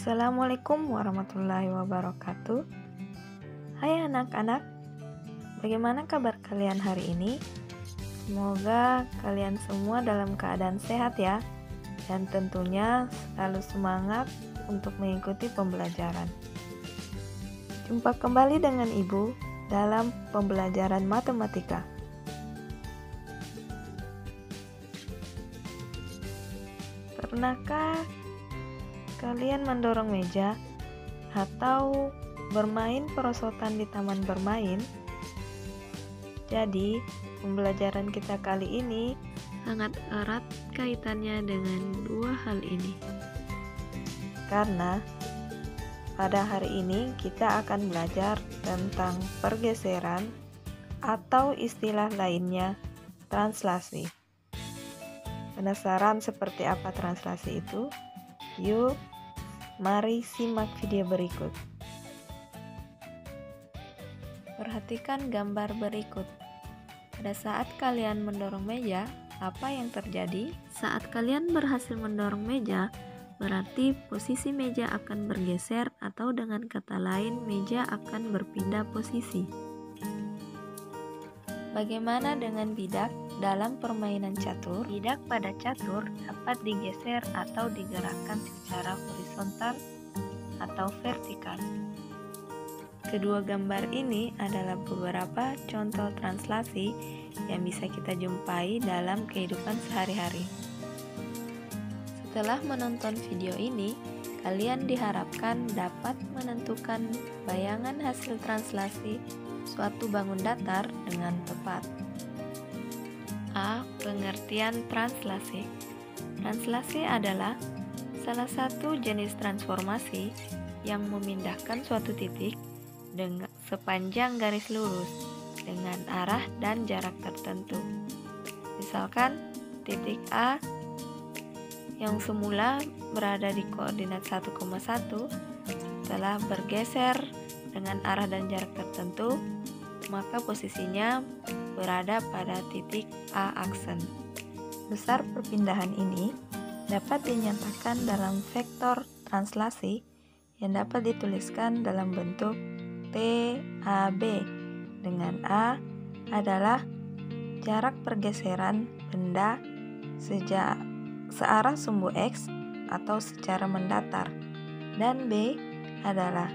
Assalamualaikum warahmatullahi wabarakatuh. Hai anak-anak, bagaimana kabar kalian hari ini? Semoga kalian semua dalam keadaan sehat ya, dan tentunya selalu semangat untuk mengikuti pembelajaran. Jumpa kembali dengan Ibu dalam pembelajaran matematika. Pernahkah kalian mendorong meja atau bermain perosotan di taman bermain? Jadi, pembelajaran kita kali ini sangat erat kaitannya dengan dua hal ini. Karena pada hari ini kita akan belajar tentang pergeseran atau istilah lainnya translasi. Penasaran seperti apa translasi itu? Yuk, mari simak video berikut. Perhatikan gambar berikut. Pada saat kalian mendorong meja, apa yang terjadi? Saat kalian berhasil mendorong meja, berarti posisi meja akan bergeser atau dengan kata lain, meja akan berpindah posisi. Bagaimana dengan bidak dalam permainan catur? Bidak pada catur dapat digeser atau digerakkan secara horizontal atau vertikal. Kedua gambar ini adalah beberapa contoh translasi yang bisa kita jumpai dalam kehidupan sehari-hari. Setelah menonton video ini, kalian diharapkan dapat menentukan bayangan hasil translasi suatu bangun datar dengan tepat. A. Pengertian translasi. Translasi adalah salah satu jenis transformasi yang memindahkan suatu titik dengan sepanjang garis lurus dengan arah dan jarak tertentu. Misalkan titik A yang semula berada di koordinat 1,1 setelah bergeser dengan arah dan jarak tertentu, maka posisinya berada pada titik A aksen. Besar perpindahan ini dapat dinyatakan dalam vektor translasi yang dapat dituliskan dalam bentuk PAB, dengan A adalah jarak pergeseran benda searah sumbu X atau secara mendatar, dan B adalah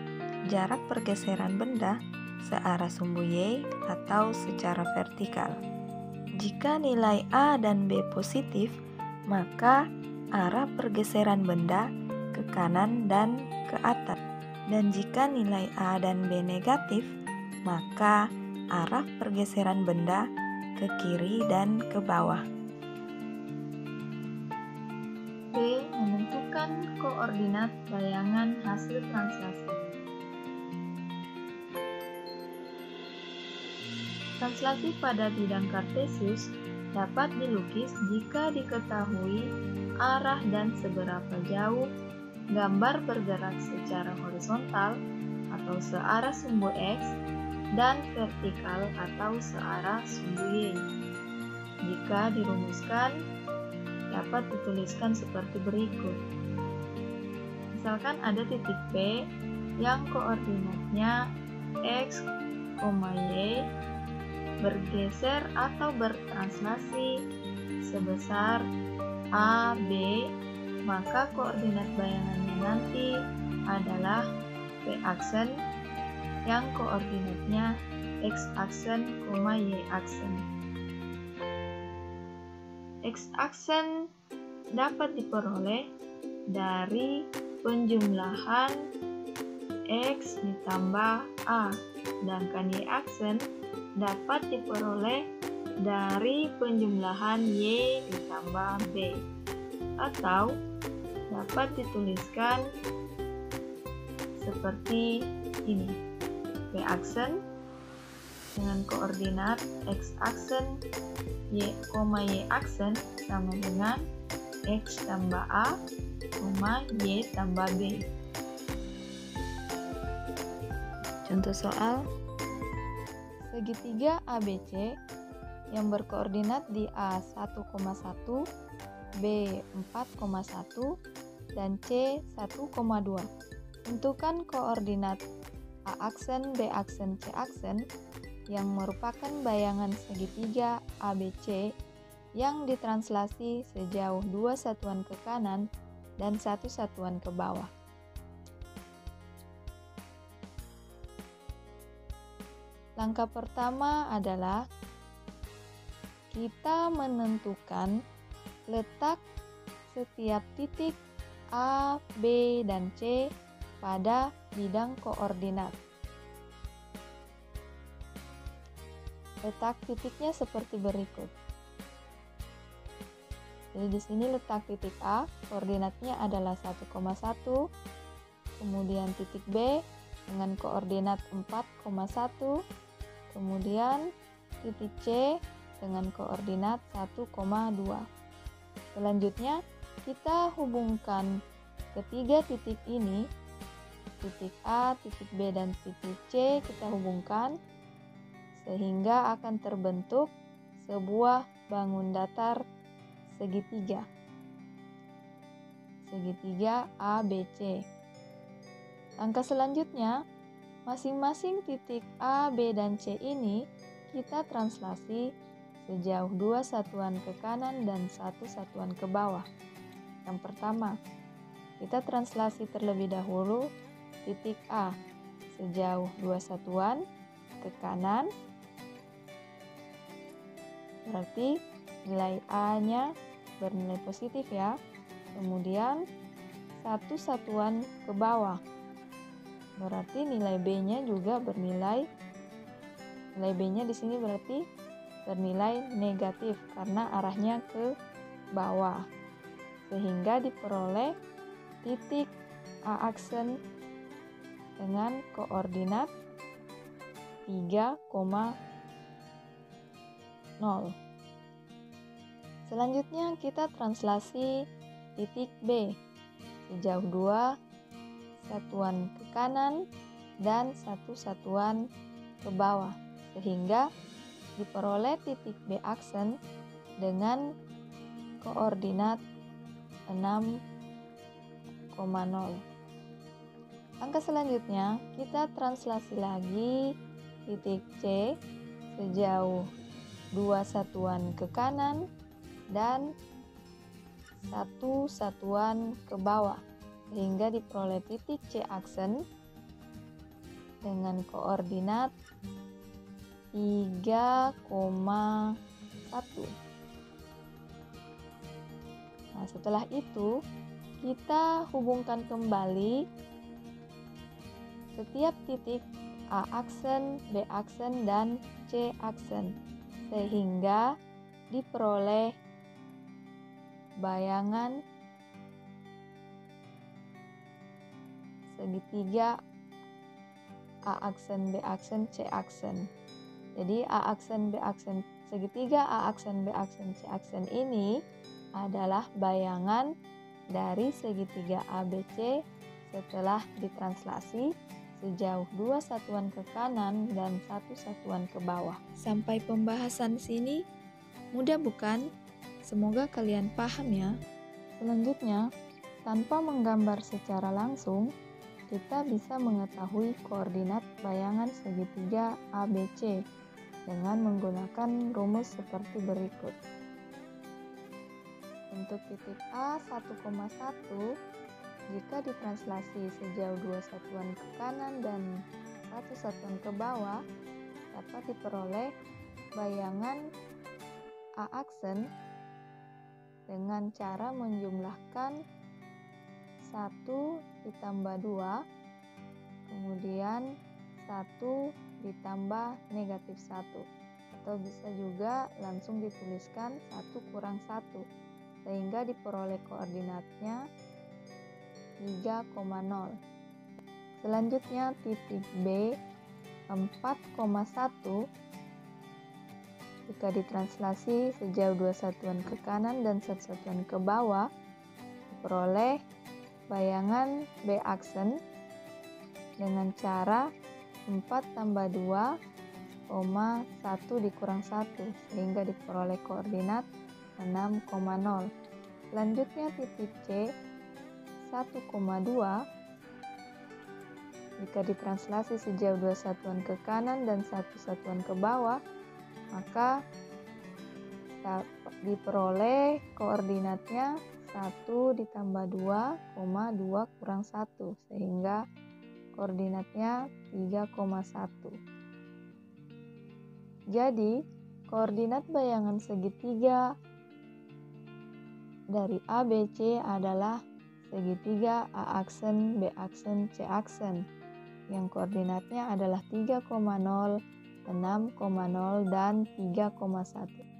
jarak pergeseran benda searah sumbu Y atau secara vertikal. Jika nilai A dan B positif, maka arah pergeseran benda ke kanan dan ke atas. Dan jika nilai A dan B negatif, maka arah pergeseran benda ke kiri dan ke bawah. B. Menentukan koordinat bayangan hasil translasi. Translasi pada bidang kartesius dapat dilukis jika diketahui arah dan seberapa jauh gambar bergerak secara horizontal atau searah sumbu X dan vertikal atau searah sumbu Y. Jika dirumuskan, dapat dituliskan seperti berikut. Misalkan ada titik P yang koordinatnya X, Y bergeser atau bertranslasi sebesar A, B, maka koordinat bayangannya nanti adalah P aksen yang koordinatnya X aksen, Y aksen. X aksen dapat diperoleh dari penjumlahan X ditambah A, sedangkan Y aksen dapat diperoleh dari penjumlahan Y ditambah B, atau dapat dituliskan seperti ini. P aksen dengan koordinat X aksen Y aksen sama dengan X tambah A, Y tambah B. Contoh soal, segitiga ABC yang berkoordinat di A 1,1, B 4,1, dan C 1,2. Tentukan koordinat A aksen, B aksen, C aksen yang merupakan bayangan segitiga ABC yang ditranslasi sejauh 2 satuan ke kanan dan 1 satuan ke bawah. Langkah pertama adalah kita menentukan letak setiap titik A, B, dan C pada bidang koordinat. Letak titiknya seperti berikut. Jadi di sini letak titik A, koordinatnya adalah 1,1, kemudian titik B dengan koordinat 4,1, kemudian titik C dengan koordinat 1,2. Selanjutnya, kita hubungkan ketiga titik ini, titik A, titik B, dan titik C kita hubungkan sehingga akan terbentuk sebuah bangun datar segitiga ABC. Langkah selanjutnya, masing-masing titik A, B, dan C ini kita translasi sejauh 2 satuan ke kanan dan 1 satuan ke bawah. Yang pertama, kita translasi terlebih dahulu titik A sejauh 2 satuan ke kanan, berarti nilai A-nya bernilai positif ya. Kemudian 1 satuan ke bawah, berarti nilai B-nya juga bernilai, nilai B-nya di sini berarti bernilai negatif karena arahnya ke bawah, sehingga diperoleh titik A aksen dengan koordinat 3,0. Selanjutnya kita translasi titik B sejauh 2 satuan ke kanan dan 1 satuan ke bawah, sehingga diperoleh titik B aksen dengan koordinat 6,0. Langkah selanjutnya kita translasi lagi titik C sejauh 2 satuan ke kanan dan 1 satuan ke bawah, sehingga diperoleh titik C aksen dengan koordinat 3,1. Nah, setelah itu kita hubungkan kembali setiap titik A aksen, B aksen, dan C aksen sehingga diperoleh bayangan segitiga A aksen, B aksen, C aksen. Jadi A aksen, B aksen, segitiga A aksen, B aksen, C aksen ini adalah bayangan dari segitiga ABC setelah ditranslasi sejauh 2 satuan ke kanan dan 1 satuan ke bawah. Sampai pembahasan sini mudah bukan? Semoga kalian paham ya. Selanjutnya, tanpa menggambar secara langsung, kita bisa mengetahui koordinat bayangan segitiga ABC dengan menggunakan rumus seperti berikut. Untuk titik A 1,1, jika ditranslasi sejauh 2 satuan ke kanan dan 1 satuan ke bawah, dapat diperoleh bayangan A aksen dengan cara menjumlahkan 1 ditambah 2, kemudian 1 ditambah negatif 1, atau bisa juga langsung dituliskan 1 kurang 1, sehingga diperoleh koordinatnya 3,0. Selanjutnya titik B 4,1, jika ditranslasi sejauh 2 satuan ke kanan dan 1 satuan ke bawah, diperoleh bayangan B aksen dengan cara 4 tambah 2, 1 dikurang 1, sehingga diperoleh koordinat 6,0. Selanjutnya titik C 1,2. Jika ditranslasi sejauh 2 satuan ke kanan dan 1 satuan ke bawah, maka diperoleh koordinatnya 1 ditambah 2, 2 kurang 1, sehingga koordinatnya 3,1. Jadi, koordinat bayangan segitiga dari ABC adalah segitiga A aksen, B aksen, C aksen, yang koordinatnya adalah 3,0, 6,0, dan 3,1.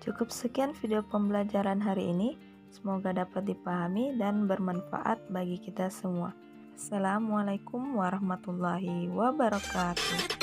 Cukup sekian video pembelajaran hari ini. Semoga dapat dipahami dan bermanfaat bagi kita semua. Assalamualaikum warahmatullahi wabarakatuh.